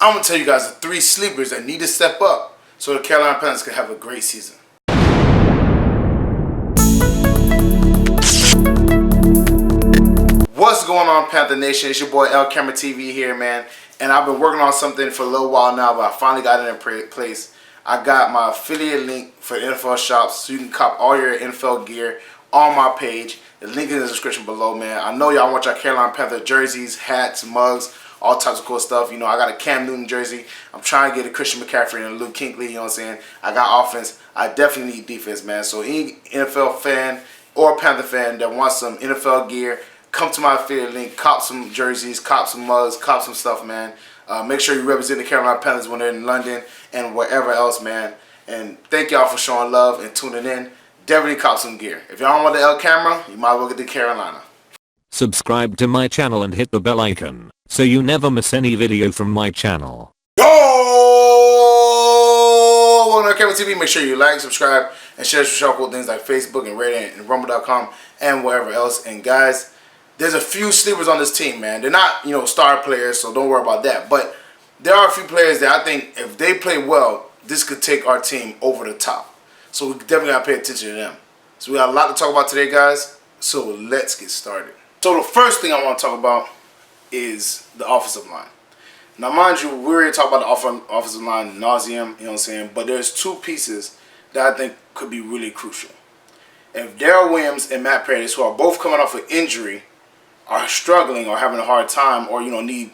I'm going to tell you guys the 3 sleepers that need to step up so the Carolina Panthers can have a great season. What's going on, Panther Nation? It's your boy LCameraTV here, man. And I've been working on something for a little while now, but I finally got it in place. I got my affiliate link for NFL shops, so you can cop all your NFL gear on my page. The link is in the description below, man. I know y'all want your Carolina Panther jerseys, hats, mugs, all types of cool stuff. You know, I got a Cam Newton jersey. I'm trying to get a Christian McCaffrey and a Luke Kuechly, you know what I'm saying? I got offense. I definitely need defense, man. So any NFL fan or Panther fan that wants some NFL gear, come to my affiliate link, cop some jerseys, cop some mugs, cop some stuff, man. Make sure you represent the Carolina Panthers when they're in London and wherever else, man. And thank y'all for showing love and tuning in. Definitely cop some gear. If y'all don't want the L camera, you might as well get the Carolina. Subscribe to my channel and hit the bell icon so you never miss any video from my channel. Yo! Welcome to LCameraTV. Make sure you like, subscribe, and share some cool things like Facebook and Reddit and Rumble.com and wherever else. And guys, there's a few sleepers on this team, man. They're not, you know, star players, so don't worry about that. But there are a few players that I think if they play well, this could take our team over the top. So we definitely got to pay attention to them. So we got a lot to talk about today, guys. So let's get started. So the first thing I want to talk about is the offensive line. Now, mind you, we already talked about the offensive line ad nauseum, you know what I'm saying? But there's 2 pieces that I think could be really crucial. If Darrell Williams and Matt Paradis, who are both coming off an injury, are struggling or having a hard time, or need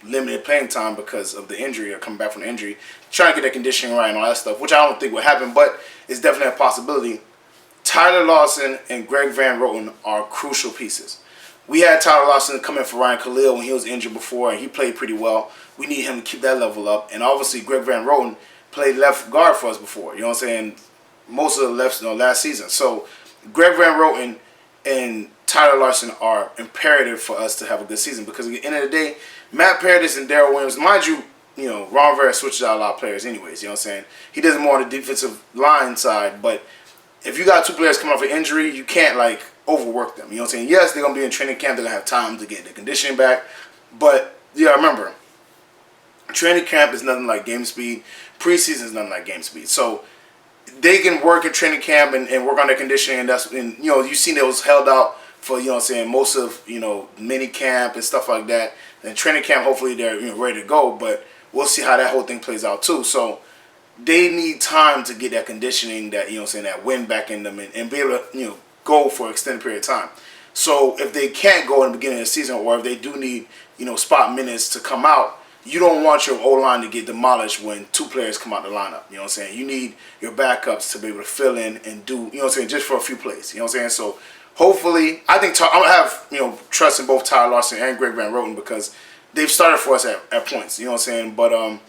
limited playing time because of the injury or coming back from the injury, trying to get their conditioning right and all that stuff, which I don't think will happen, but it's definitely a possibility. Tyler Lawson and Greg Van Roten are crucial pieces. We had Tyler Lawson come in for Ryan Khalil when he was injured before, and he played pretty well. We need him to keep that level up, and obviously Greg Van Roten played left guard for us before. You know what I'm saying? Most of the last season. So Greg Van Roten and Tyler Lawson are imperative for us to have a good season, because at the end of the day, Matt Paradis and Darrell Williams, mind you, Ron Rivera switches out a lot of players anyways, you know what I'm saying? He does more on the defensive line side, but if you got 2 players coming off an injury, you can't, overwork them, you know what I'm saying? Yes, they're going to be in training camp, they're going to have time to get their conditioning back, but, yeah, remember, training camp is nothing like game speed, preseason is nothing like game speed, so they can work at training camp and work on their conditioning, and you've seen it was held out for, most of, mini camp and stuff like that. And training camp, hopefully they're ready to go, but we'll see how that whole thing plays out too. So they need time to get that conditioning, that, that wind back in them and be able to, go for an extended period of time. So if they can't go in the beginning of the season, or if they do need, spot minutes to come out, you don't want your O-line to get demolished when 2 players come out the lineup. You know what I'm saying? You need your backups to be able to fill in and do, just for a few plays. You know what I'm saying? So hopefully, I think I'm going to have, trust in both Tyler Lawson and Greg Van Roten, because they've started for us at points. You know what I'm saying? But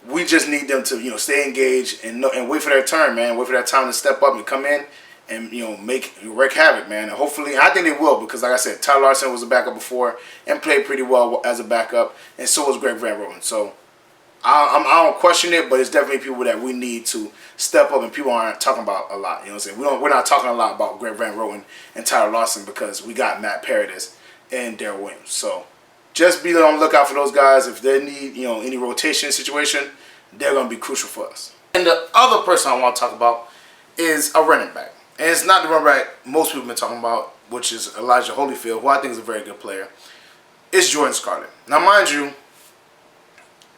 we just need them to, stay engaged and wait for their turn, man. Wait for that time to step up and come in and, wreak havoc, man. And hopefully, I think they will, because like I said, Tyler Lawson was a backup before and played pretty well as a backup, and so was Greg Van Roten. So I don't question it, but it's definitely people that we need to step up, and people aren't talking about a lot. You know what I'm saying? We're not talking a lot about Greg Van Roten and Tyler Lawson, because we got Matt Paradis and Darrell Williams. So just be on the lookout for those guys. If they need any rotation situation, they're going to be crucial for us. And the other person I want to talk about is a running back. And it's not the running back most people have been talking about, which is Elijah Holyfield, who I think is a very good player. It's Jordan Scarlett. Now, mind you,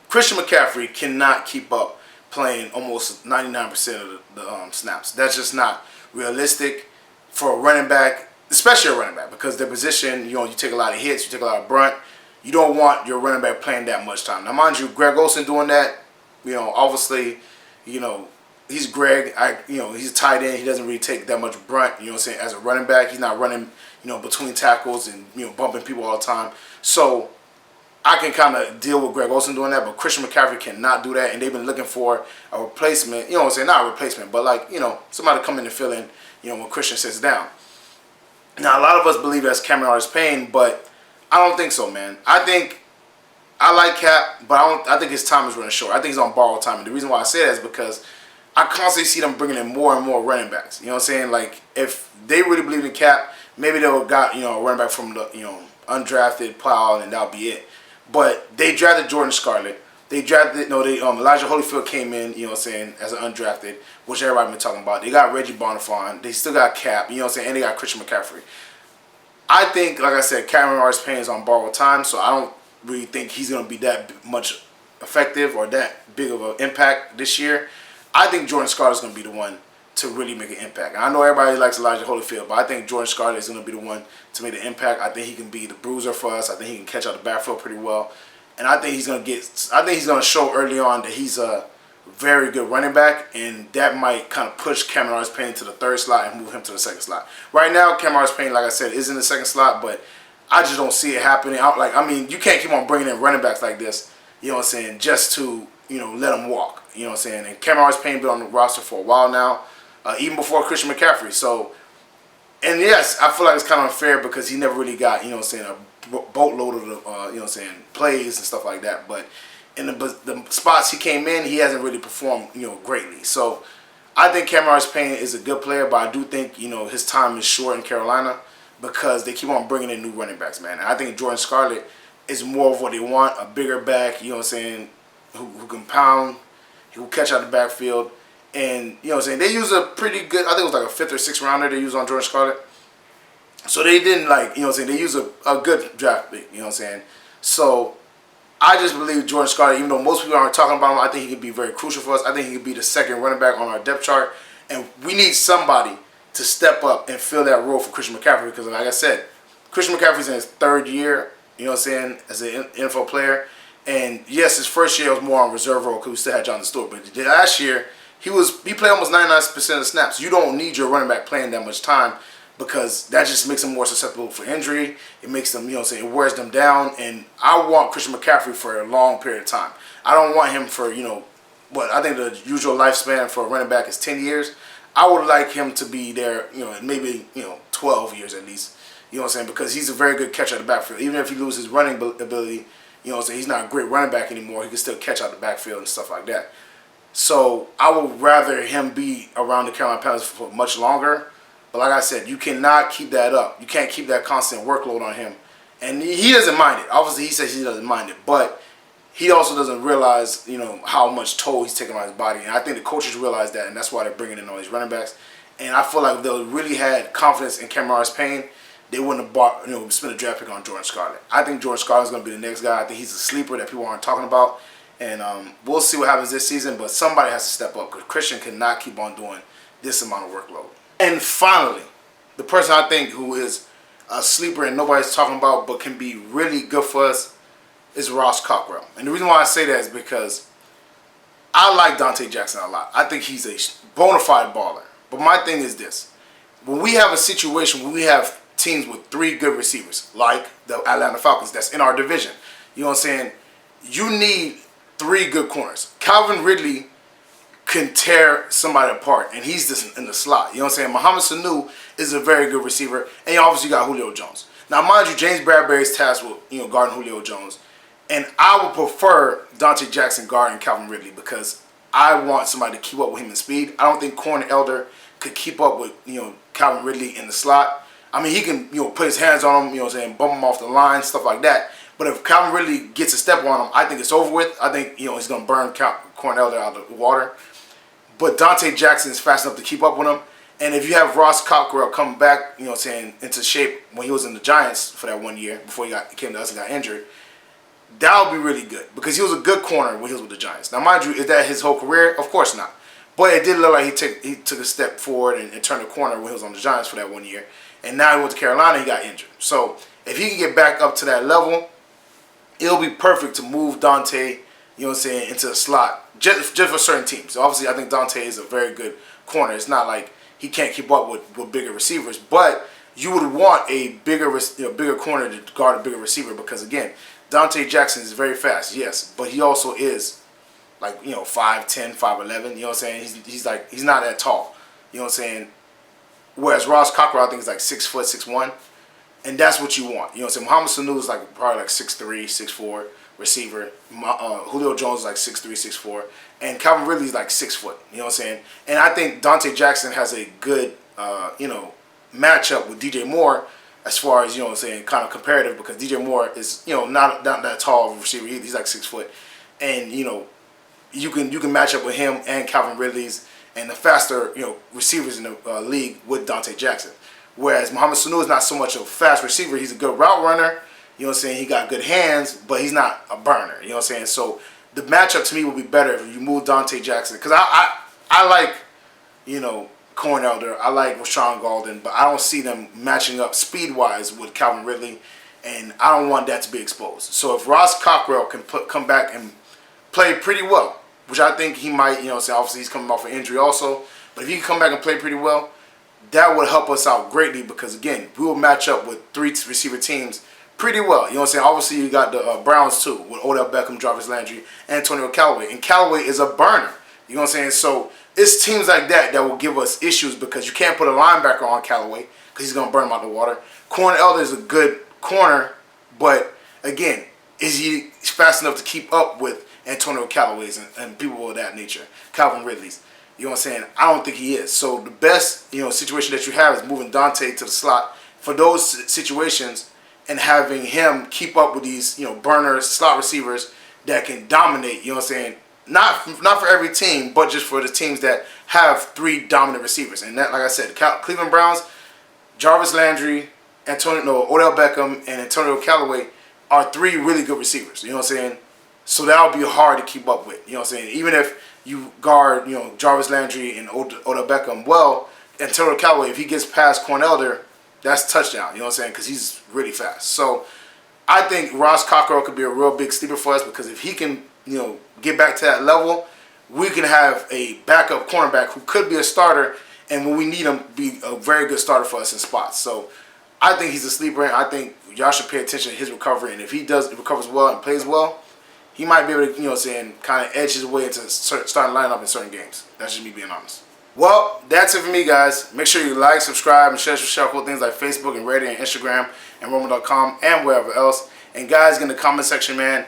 Christian McCaffrey cannot keep up playing almost 99% of the snaps. That's just not realistic for a running back, especially a running back, because their position, you take a lot of hits, you take a lot of brunt. You don't want your running back playing that much time. Now, mind you, Greg Olsen doing that, obviously, he's Greg. He's a tight end. He doesn't really take that much brunt, as a running back. He's not running, between tackles and, bumping people all the time. So I can kind of deal with Greg Olsen doing that, but Christian McCaffrey cannot do that, and they've been looking for a replacement, not a replacement, but somebody to come in and fill in, when Christian sits down. Now, a lot of us believe that's Cameron Artis-Payne, but I don't think so, man. I like Cap, but I think his time is running short. I think he's on borrowed time, and the reason why I say that is because I constantly see them bringing in more and more running backs. You know what I'm saying? If they really believe in Cap, maybe they'll have got, a running back from the, undrafted pile, and that'll be it. But they drafted Jordan Scarlett. They drafted, no, they Elijah Holyfield came in, you know what I'm saying, as an undrafted, which everybody been talking about. They got Reggie Bonifon. They still got Cap, you know what I'm saying, and they got Christian McCaffrey. I think, like I said, Cameron Artis-Payne is on borrowed time, so I don't really think he's going to be that much effective or that big of an impact this year. I think Jordan Scarlett is going to be the one to really make an impact. And I know everybody likes Elijah Holyfield, but I think Jordan Scarlett is going to be the one to make the impact. I think he can be the bruiser for us. I think he can catch out the backfield pretty well. And I think he's going to show early on that he's a very good running back, and that might kind of push Cameron Artis-Payne to the third slot and move him to the second slot. Right now, Cameron Artis-Payne, like I said, is in the second slot, but I just don't see it happening. I mean, you can't keep on bringing in running backs like this, you know what I'm saying, just to, you know, let them walk, you know what I'm saying. And Cameron Artis-Payne been on the roster for a while now, even before Christian McCaffrey. So, and yes, I feel like it's kind of unfair because he never really got, you know what I'm saying, a boatload of, you know what I'm saying, plays and stuff like that. But in the spots he came in, he hasn't really performed, you know, greatly. So I think Cameron Artis-Payne is a good player, but I do think, you know, his time is short in Carolina because they keep on bringing in new running backs, man. And I think Jordan Scarlett is more of what they want, a bigger back, you know what I'm saying, who can pound, who will catch out the backfield. And, you know what I'm saying, they use a pretty good, I think it was like a 5th or 6th rounder they used on Jordan Scarlett. So they didn't, like, you know what I'm saying, they used a good draft pick, you know what I'm saying. So I just believe Jordan Scarlett, even though most people aren't talking about him, I think he could be very crucial for us. I think he could be the second running back on our depth chart. And we need somebody to step up and fill that role for Christian McCaffrey because, like I said, Christian McCaffrey's in his 3rd year, you know what I'm saying, as an NFL player. And, yes, his first year was more on reserve role because we still had Jonathan Stewart. But last year, he played almost 99% of the snaps. You don't need your running back playing that much time because that just makes them more susceptible for injury. It makes them, you know what I'm saying, it wears them down. And I want Christian McCaffrey for a long period of time. I don't want him for, you know, what I think the usual lifespan for a running back is 10 years. I would like him to be there, you know, maybe, you know, 12 years at least. You know what I'm saying? Because he's a very good catcher at the backfield. Even if he loses his running ability, you know what I'm saying, he's not a great running back anymore. He can still catch out the backfield and stuff like that. So I would rather him be around the Carolina Panthers for much longer. But like I said, you cannot keep that up. You can't keep that constant workload on him. And he doesn't mind it. Obviously, he says he doesn't mind it. But he also doesn't realize, you know, how much toll he's taking on his body. And I think the coaches realize that, and that's why they're bringing in all these running backs. And I feel like if they really had confidence in Cameron Artis-Payne, they wouldn't have spent a draft pick on Jordan Scarlett. I think Jordan Scarlett is going to be the next guy. I think he's a sleeper that people aren't talking about. And we'll see what happens this season, but somebody has to step up because Christian cannot keep on doing this amount of workload. And finally, the person I think who is a sleeper and nobody's talking about but can be really good for us is Ross Cochran. And the reason why I say that is because I like Donte Jackson a lot. I think he's a bona fide baller. But my thing is this. When we have a situation where we have teams with 3 good receivers, like the Atlanta Falcons that's in our division, you know what I'm saying, you need 3 good corners. Calvin Ridley can tear somebody apart, and he's just in the slot. You know what I'm saying? Mohamed Sanu is a very good receiver, and you obviously got Julio Jones. Now, mind you, James Bradbury's tasked with, you know, guarding Julio Jones, and I would prefer Donte Jackson guarding Calvin Ridley because I want somebody to keep up with him in speed. I don't think Corn Elder could keep up with, you know, Calvin Ridley in the slot. I mean, he can, you know, put his hands on him, you know what I'm saying, bump him off the line, stuff like that. But if Calvin Ridley gets a step on him, I think it's over with. I think, you know, he's going to burn Corn Elder out of the water. But Donte Jackson is fast enough to keep up with him. And if you have Ross Cochran come back, you know what I'm saying, into shape when he was in the Giants for that 1 year before he came to us and got injured, that would be really good because he was a good corner when he was with the Giants. Now, mind you, is that his whole career? Of course not. But it did look like he took a step forward and turned the corner when he was on the Giants for that 1 year. And now he went to Carolina, he got injured. So if he can get back up to that level, it'll be perfect to move Donte, you know what I'm saying, into the slot just for certain teams. So obviously, I think Donte is a very good corner. It's not like he can't keep up with bigger receivers, but you would want a bigger corner to guard a bigger receiver because, again, Donte Jackson is very fast, yes, but he also is like, you know, 5'10", 5'11", you know what I'm saying? He's not that tall, you know what I'm saying? Whereas Ross Cochran, I think, is like 6 foot, 6'1", and that's what you want. You know what I'm saying? Mohamed Sanu is like probably like 6'3", 6'4", receiver. Julio Jones is like 6'3", 6'4", and Calvin Ridley is like 6 foot. You know what I'm saying? And I think Donte Jackson has a good, you know, matchup with DJ Moore as far as, you know what I'm saying, kind of comparative because DJ Moore is, you know, not that tall of a receiver. He's like 6 foot. and you can match up with him and Calvin Ridley's and the faster receivers in the league with Dante Jackson. Whereas Mohamed Sanu is not so much a fast receiver. He's a good route runner. You know what I'm saying? He got good hands, but he's not a burner. You know what I'm saying? So the matchup to me would be better if you move Dante Jackson. Because I like, Corn Elder. I like Rashawn Golden, but I don't see them matching up speed-wise with Calvin Ridley, and I don't want that to be exposed. So if Ross Cockrell can come back and play pretty well, which I think he might, obviously he's coming off an injury also, but if he can come back and play pretty well, that would help us out greatly because, again, we will match up with 3 receiver teams pretty well. You know what I'm saying? Obviously, you got the Browns, too, with Odell Beckham, Jarvis Landry, and Antonio Callaway. And Callaway is a burner. You know what I'm saying? So it's teams like that that will give us issues because you can't put a linebacker on Callaway because he's going to burn him out of the water. Corn Elder is a good corner, but, again, is he fast enough to keep up with Antonio Callaway's and people of that nature, Calvin Ridley's? You know what I'm saying? I don't think he is. So the best, situation that you have is moving Dante to the slot for those situations and having him keep up with these, burner slot receivers that can dominate, you know what I'm saying? Not for every team, but just for the teams that have 3 dominant receivers. And that, like I said, Cleveland Browns, Jarvis Landry, Odell Beckham, and Antonio Callaway are 3 really good receivers. You know what I'm saying? So that'll be hard to keep up with. You know what I'm saying? Even if you guard, Jarvis Landry and Odell Beckham well, Antonio Callaway, if he gets past Corn Elder, that's touchdown. You know what I'm saying? Because he's really fast. So I think Ross Cockrell could be a real big sleeper for us because if he can, get back to that level, we can have a backup cornerback who could be a starter, and when we need him, be a very good starter for us in spots. So I think he's a sleeper, and I think y'all should pay attention to his recovery. And if he recovers well and plays well, he might be able to, kind of edge his way into starting lineup in certain games. That's just me being honest. Well, that's it for me, guys. Make sure you like, subscribe, and share cool things like Facebook and Reddit and Instagram and Rumble.com and wherever else. And guys, in the comment section, man,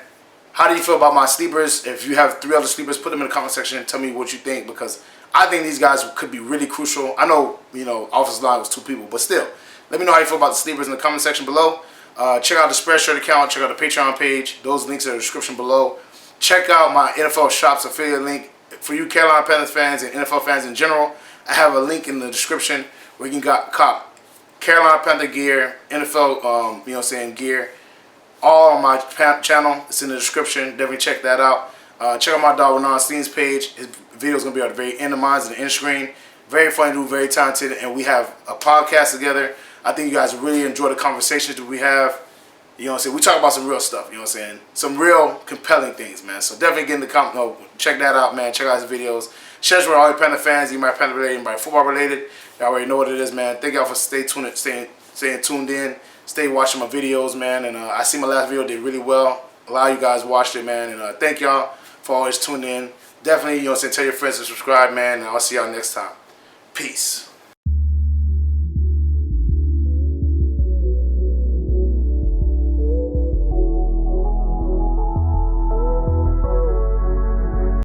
how do you feel about my sleepers? If you have 3 other sleepers, put them in the comment section and tell me what you think because I think these guys could be really crucial. I know, offensive line was 2 people, but still, let me know how you feel about the sleepers in the comment section below. Check out the Spreadshirt account. Check out the Patreon page. Those links are in the description below. Check out my NFL Shops affiliate link. For you Carolina Panthers fans and NFL fans in general, I have a link in the description where you can cop Carolina Panther gear, NFL, gear, all on my channel. It's in the description. Definitely check that out. Check out my dog Renan Steen's page. His video is going to be at the very end of mine, in the end screen. Very funny dude, very talented, and we have a podcast together. I think you guys really enjoy the conversations that we have. You know what I'm saying? We talk about some real stuff, you know what I'm saying? Some real compelling things, man. So definitely get in the comment. Check that out, man. Check out his videos. Share with all your Panther fans, you might Panther related, anybody football related. Y'all already know what it is, man. Thank y'all for staying tuned in. Stay watching my videos, man. And I see my last video did really well. A lot of you guys watched it, man. And thank y'all for always tuning in. Definitely, tell your friends to subscribe, man. And I'll see y'all next time. Peace.